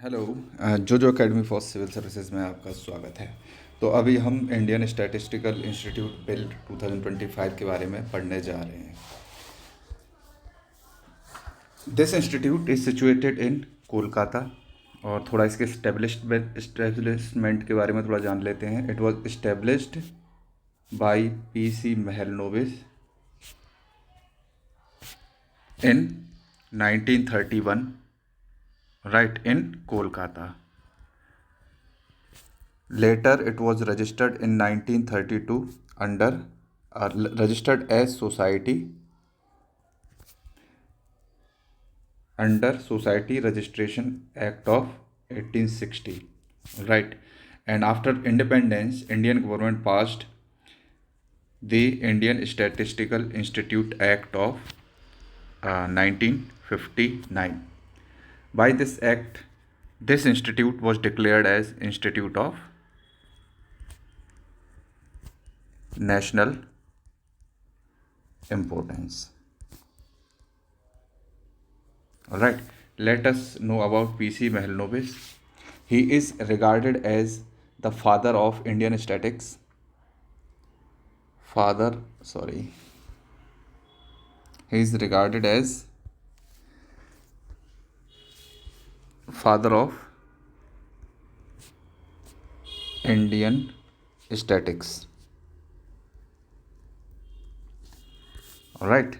Hello. जो academy for civil services में आपका स्वागत है। तो अभी हम इंडियन स्टैटिस्टिकल इंस्टीट्यूट बिल 2025 के बारे में पढ़ने जा रहे हैं। This institute is situated in Kolkata. और थोड़ा इसके एस्टेब्लिशमेंट के बारे में थोड़ा जान लेते हैं। It was established by PC. Mahalanobis in 1931, right, in Kolkata. Later, it was registered in 1932 under registered as society under Society Registration Act of 1860, right? And after independence, Indian government passed the Indian Statistical Institute Act of 1959. By this act, this institute was declared as Institute of National Importance. Alright, let us know about P.C. Mahlanobis. He is regarded as the father of Indian statistics. He is regarded as father of Indian statistics. Alright,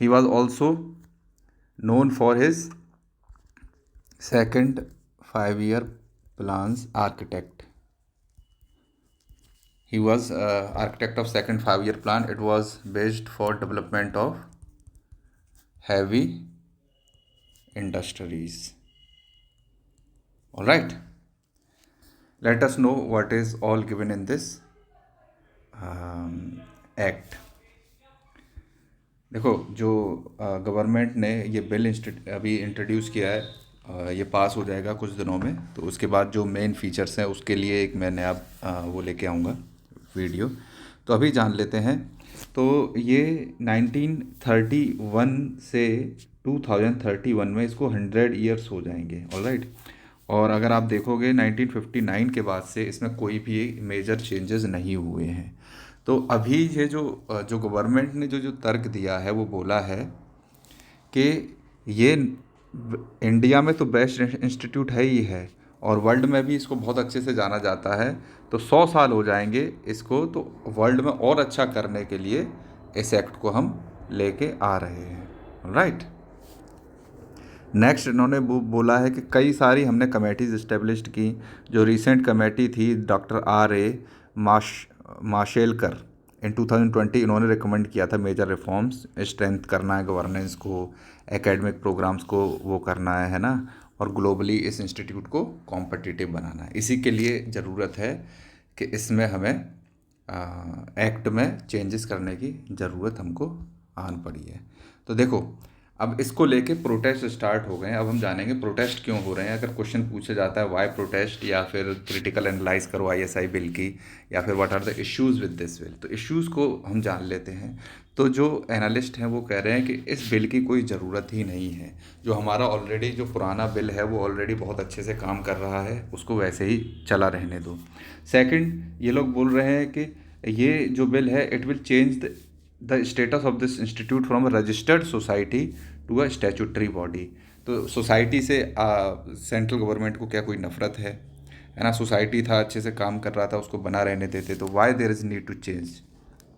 he was also known for his second 5-year plans architect. He was architect of second 5-year plan. It was based for development of heavy industries. All right, let us know what is all given in this act. देखो, जो government ने ये bill अभी introduce किया है, ये पास हो जाएगा कुछ दिनों में। तो उसके बाद जो मेन फीचर्स हैं उसके लिए एक मैं नया वो लेके आऊँगा वीडियो। तो अभी जान लेते हैं। तो ये 1931 से 2031 में इसको 100 ईयर्स हो जाएंगे। ऑलराइट। और अगर आप देखोगे 1959 के बाद से इसमें कोई भी मेजर चेंजेस नहीं हुए हैं। तो अभी ये जो गवर्नमेंट ने जो तर्क दिया है वो बोला है कि ये इंडिया में तो बेस्ट इंस्टीट्यूट है ही है और वर्ल्ड में भी इसको बहुत अच्छे से जाना जाता है। तो 100 साल हो जाएंगे इसको, तो वर्ल्ड में और अच्छा करने के लिए इस एक्ट को हम लेके आ रहे हैं। राइट। नेक्स्ट इन्होंने बोला है कि कई सारी हमने कमेटीज़ इस्टेब्लिश्ड की। जो रिसेंट कमेटी थी डॉक्टर R.A. माशेलकर इन 2020, इन्होंने रिकमेंड किया था मेजर रिफॉर्म्स स्ट्रेंथ करना है, गवर्नेंस को, एकेडमिक प्रोग्राम्स को वो करना है ना, और ग्लोबली इस इंस्टीट्यूट को कॉम्पिटिटिव बनाना है। इसी के लिए ज़रूरत है कि इसमें हमें एक्ट में चेंजेस करने की ज़रूरत हमको आन पड़ी है। तो देखो, अब इसको लेके प्रोटेस्ट स्टार्ट हो गए हैं। अब हम जानेंगे प्रोटेस्ट क्यों हो रहे हैं। अगर क्वेश्चन पूछा जाता है वाई प्रोटेस्ट, या फिर क्रिटिकल एनालाइज करो ISI बिल की, या फिर what are the issues with this bill, तो इश्यूज़ को हम जान लेते हैं। तो जो एनालिस्ट हैं वो कह रहे हैं कि इस बिल की कोई ज़रूरत ही नहीं है। जो हमारा ऑलरेडी जो पुराना बिल है वो ऑलरेडी बहुत अच्छे से काम कर रहा है, उसको वैसे ही चला रहने दो। सेकंड, ये लोग बोल रहे हैं कि ये जो बिल है it will change the status of this institute from a registered society to a statutory body. तो सोसाइटी से सेंट्रल गवर्नमेंट को क्या कोई नफरत है ना? सोसाइटी था, अच्छे से काम कर रहा था, उसको बना रहने देते। तो why there is need to change.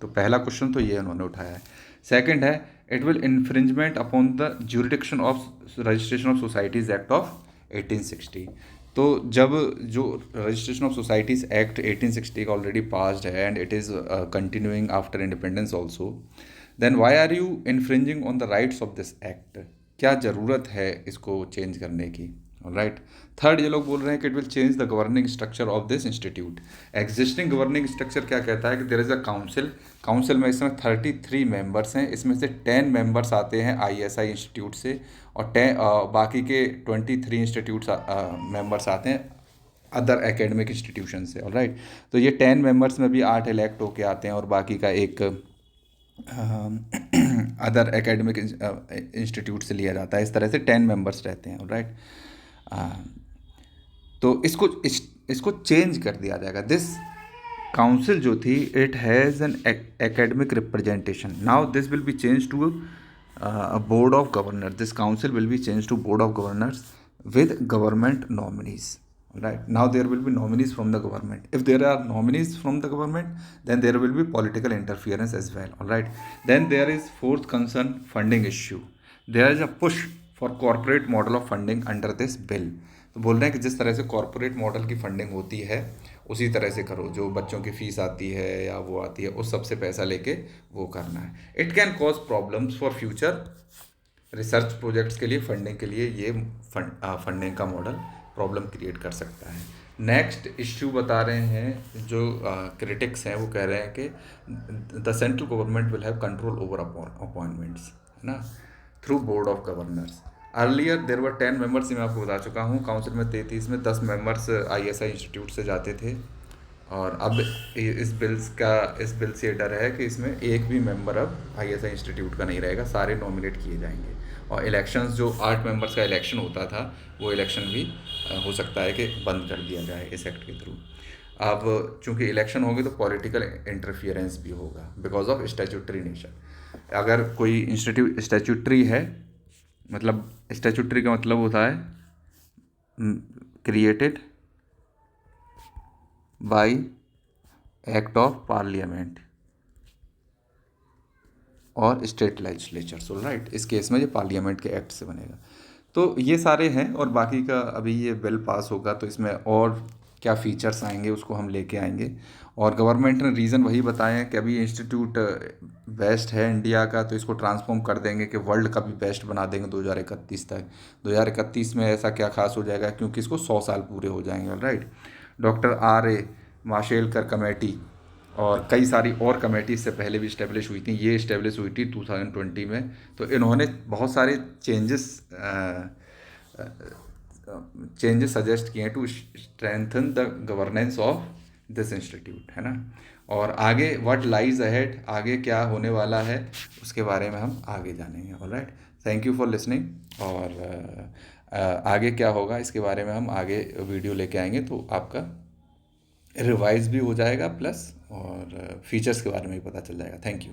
तो पहला क्वेश्चन तो ये उन्होंने उठाया है। सेकंड है it will infringement upon the jurisdiction of registration of societies act of 1860। तो जब जो रजिस्ट्रेशन ऑफ सोसाइटीज़ एक्ट 1860 का ऑलरेडी पास्ड है and it is continuing after independence also, then why are you infringing on the rights of this act. क्या ज़रूरत है इसको change करने की। राइट। थर्ड, ये लोग बोल रहे हैं कि it will change the governing structure of this institute. Existing governing structure क्या कहता है कि देयर इज़ अ काउंसिल में इसमें 33 मेंबर्स हैं। इसमें से 10 मेंबर्स आते हैं ISI इंस्टीट्यूट से, और 10 बाकी के 23 इंस्टीट्यूट्स मेंबर्स आते हैं अदर एकेडमिक इंस्टीट्यूशन से। ऑलराइट। तो ये 10 मेंबर्स में भी 8 इलेक्ट होके आते हैं और बाकी का एक अदर एकेडमिक इंस्टीट्यूट से लिया जाता है। इस तरह से 10 मेंबर्स रहते हैं। राइट। तो इसको चेंज कर दिया जाएगा। दिस काउंसिल जो थी, it has an academic representation, now this will be change to board of governor, this council will be change to board of governors with government nominees. Right now there will be nominees from the government. If there are nominees from the government, then there will be political interference as well. All right, then there is fourth concern, funding issue. There is a push for corporate model of funding under this bill. तो बोल रहे हैं कि जिस तरह से corporate model की funding होती है उसी तरह से करो, जो बच्चों की फीस आती है या वो आती है उस सबसे पैसा लेके वो करना है। It can cause problems for future research projects के लिए, फंडिंग के लिए ये फंडिंग का मॉडल प्रॉब्लम क्रिएट कर सकता है। नेक्स्ट इश्यू बता रहे हैं जो क्रिटिक्स हैं, वो कह रहे हैं कि the central government will have control over appointments, है ना, through board of governors. Earlier there were 10 members, मैं आपको बता चुका हूँ, काउंसिल में 33 में 10 मेंबर्स ISI इंस्टीट्यूट से जाते थे, और अब इस बिल से डर है कि इसमें एक भी मेंबर अब ISI इंस्टीट्यूट का नहीं रहेगा, सारे नॉमिनेट किए जाएंगे। और इलेक्शंस जो 8 मेंबर्स का इलेक्शन होता था, वो इलेक्शन भी हो सकता है कि बंद कर दिया जाए इस एक्ट के थ्रू। अब चूंकि इलेक्शन होंगे तो पॉलिटिकल इंटरफियरेंस भी होगा बिकॉज ऑफ स्टैट्यूटरी नेचर। अगर कोई इंस्टीट्यूट स्टैट्यूटरी है, मतलब स्टैट्यूटरी का मतलब होता है created by act of parliament और स्टेट लेजिस्लेचर। राइट, इस केस में ये पार्लियामेंट के एक्ट से बनेगा। तो ये सारे हैं, और बाकी का अभी ये बिल पास होगा तो इसमें और क्या फीचर्स आएंगे उसको हम लेके आएंगे। और गवर्नमेंट ने रीज़न वही बताए हैं कि अभी इंस्टीट्यूट बेस्ट है इंडिया का, तो इसको ट्रांसफॉर्म कर देंगे कि वर्ल्ड का भी बेस्ट बना देंगे 2031 तक। 2031 में ऐसा क्या खास हो जाएगा, क्योंकि इसको 100 साल पूरे हो जाएंगे। Right, doctor RA Mashelkar committee और कई सारी और कमेटी इससे पहले भी इस्टेब्लिश हुई थी, ये इस्टेब्लिश हुई थी 2020 में। तो इन्होंने बहुत सारे चेंजेस सजेस्ट किए हैं to strengthen the governance of this institute, है ना। और आगे व्हाट लाइज अहेड, आगे क्या होने वाला है उसके बारे में हम आगे जानेंगे। Alright, thank you for listening. और आगे क्या होगा इसके बारे में हम आगे वीडियो लेके आएंगे, तो आपका रिवाइज भी हो जाएगा प्लस और फीचर्स के बारे में भी पता चल जाएगा। Thank you.